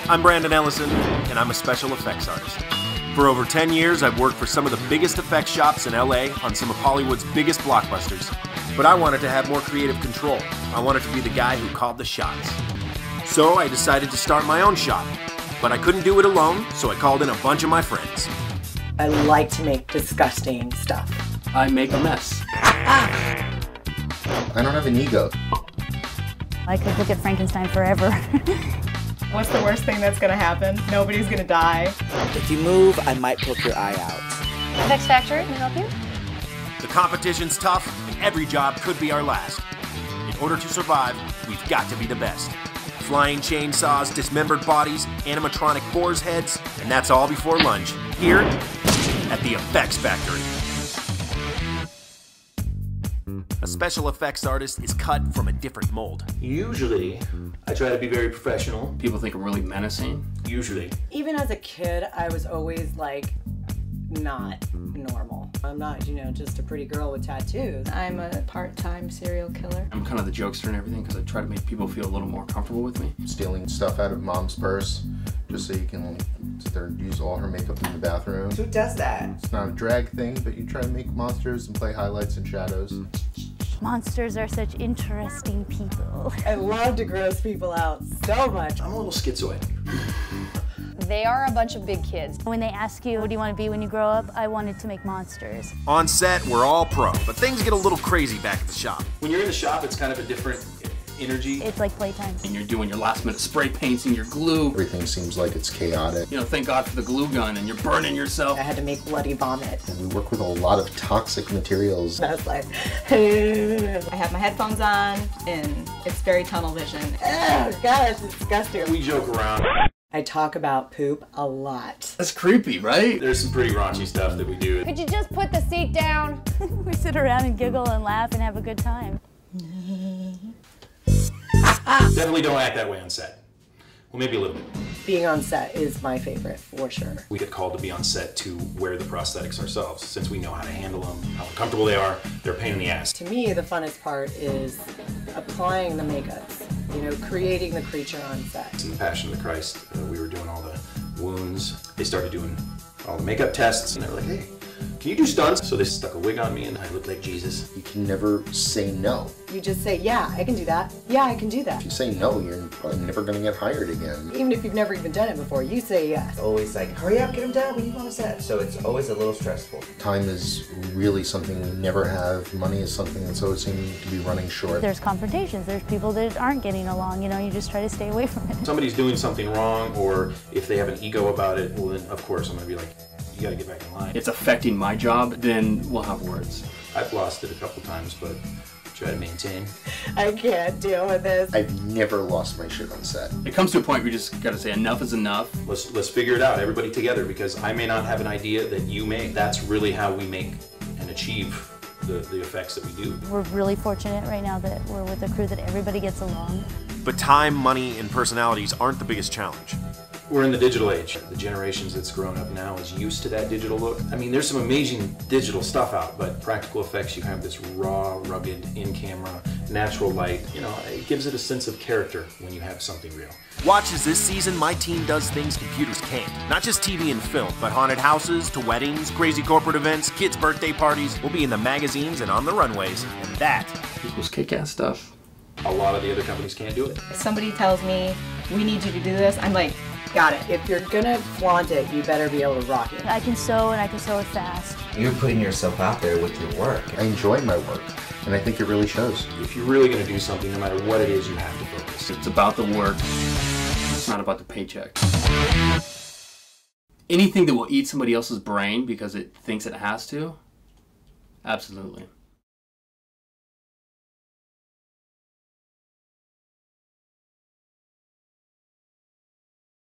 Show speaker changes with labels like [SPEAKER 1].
[SPEAKER 1] I'm Brandon Ellison, and I'm a special effects artist. For over 10 years, I've worked for some of the biggest effects shops in LA on some of Hollywood's biggest blockbusters. But I wanted to have more creative control. I wanted to be the guy who called the shots. So I decided to start my own shop. But I couldn't do it alone, so I called in a bunch of my friends.
[SPEAKER 2] I like to make disgusting stuff.
[SPEAKER 3] I make a mess.
[SPEAKER 4] I don't have an ego.
[SPEAKER 5] I could look at Frankenstein forever.
[SPEAKER 6] What's the worst thing that's gonna happen? Nobody's gonna die.
[SPEAKER 7] If you move, I might poke your eye out.
[SPEAKER 5] FX Factory, can I help you?
[SPEAKER 1] The competition's tough, and every job could be our last. In order to survive, we've got to be the best. Flying chainsaws, dismembered bodies, animatronic boars' heads, and that's all before lunch, here at the FX Factory. A special effects artist is cut from a different mold.
[SPEAKER 8] Usually, I try to be very professional.
[SPEAKER 3] People think I'm really menacing.
[SPEAKER 8] Usually.
[SPEAKER 2] Even as a kid, I was always like, not normal. I'm not, just a pretty girl with tattoos.
[SPEAKER 6] I'm a part-time serial killer.
[SPEAKER 3] I'm kind of the jokester and everything because I try to make people feel a little more comfortable with me.
[SPEAKER 4] Stealing stuff out of mom's purse just so you can sit there and use all her makeup in the bathroom.
[SPEAKER 7] Who does that?
[SPEAKER 4] It's not a drag thing, but you try to make monsters and play highlights and shadows.
[SPEAKER 5] Monsters are such interesting people.
[SPEAKER 2] I love to gross people out so much.
[SPEAKER 8] I'm a little schizoid.
[SPEAKER 9] They are a bunch of big kids.
[SPEAKER 5] When they ask you, what do you want to be when you grow up? I wanted to make monsters.
[SPEAKER 1] On set, we're all pro, but things get a little crazy back at the shop.
[SPEAKER 8] When you're in the shop, it's kind of a different energy.
[SPEAKER 5] It's like playtime.
[SPEAKER 3] And you're doing your last minute spray paints and your glue.
[SPEAKER 4] Everything seems like it's chaotic.
[SPEAKER 3] Thank God for the glue gun and you're burning yourself.
[SPEAKER 2] I had to make bloody vomit.
[SPEAKER 4] And we work with a lot of toxic materials.
[SPEAKER 2] I was like,
[SPEAKER 6] I have my headphones on, and it's very tunnel vision.
[SPEAKER 2] oh gosh, it's disgusting.
[SPEAKER 8] We joke around.
[SPEAKER 2] I talk about poop a lot.
[SPEAKER 3] That's creepy, right?
[SPEAKER 8] There's some pretty raunchy stuff that we do.
[SPEAKER 9] Could you just put the seat down?
[SPEAKER 5] We sit around and giggle and laugh and have a good time.
[SPEAKER 8] Definitely don't act that way on set. Well, maybe a little bit.
[SPEAKER 2] Being on set is my favorite, for sure.
[SPEAKER 8] We get called to be on set to wear the prosthetics ourselves, since we know how to handle them, how uncomfortable they are. They're a pain in the ass.
[SPEAKER 2] To me, the funnest part is applying the makeups. Creating the creature on set.
[SPEAKER 8] In the Passion of the Christ, we were doing all the wounds. They started doing all the makeup tests, and they were like, hey, can you do stunts? So they stuck a wig on me, and I looked like Jesus.
[SPEAKER 4] You can never say no.
[SPEAKER 2] You just say, yeah, I can do that. Yeah, I can do that.
[SPEAKER 4] If you say no, you're probably never going to get hired again.
[SPEAKER 2] Even if you've never even done it before, you say yes.
[SPEAKER 7] Always like, hurry up, get him done, we need him on a set. So it's always a little stressful.
[SPEAKER 4] Time is really something we never have. Money is something that's always seeming to be running short.
[SPEAKER 5] There's confrontations. There's people that aren't getting along. You just try to stay away from it.
[SPEAKER 8] If somebody's doing something wrong, or if they have an ego about it, well then, of course, I'm going to be like, you got to get back in line.
[SPEAKER 3] It's affecting my job, then we'll have words.
[SPEAKER 8] I've lost it a couple times, but try to maintain.
[SPEAKER 2] I can't deal with this.
[SPEAKER 4] I've never lost my shit on set.
[SPEAKER 3] It comes to a point where you just got to say enough is enough.
[SPEAKER 8] Let's figure it out, everybody together, because I may not have an idea that you may. That's really how we make and achieve the effects that we do.
[SPEAKER 5] We're really fortunate right now that we're with a crew that everybody gets along.
[SPEAKER 1] But time, money, and personalities aren't the biggest challenge.
[SPEAKER 8] We're in the digital age. The generations that's grown up now is used to that digital look. I mean, there's some amazing digital stuff out, but practical effects, you have this raw, rugged, in-camera, natural light. It gives it a sense of character when you have something real.
[SPEAKER 1] Watch as this season my team does things computers can't. Not just TV and film, but haunted houses to weddings, crazy corporate events, kids' birthday parties. We'll be in the magazines and on the runways, and that
[SPEAKER 3] Equals kick-ass stuff.
[SPEAKER 8] A lot of the other companies can't do it.
[SPEAKER 6] If somebody tells me, we need you to do this, I'm like, got it.
[SPEAKER 2] If you're gonna flaunt it, you better be able to rock it.
[SPEAKER 5] I can sew, and I can sew it fast.
[SPEAKER 7] You're putting yourself out there with your work.
[SPEAKER 4] I enjoy my work, and I think it really shows.
[SPEAKER 8] If you're really going to do something, no matter what it is, you have to focus.
[SPEAKER 3] It's about the work. It's not about the paycheck. Anything that will eat somebody else's brain because it thinks it has to, absolutely.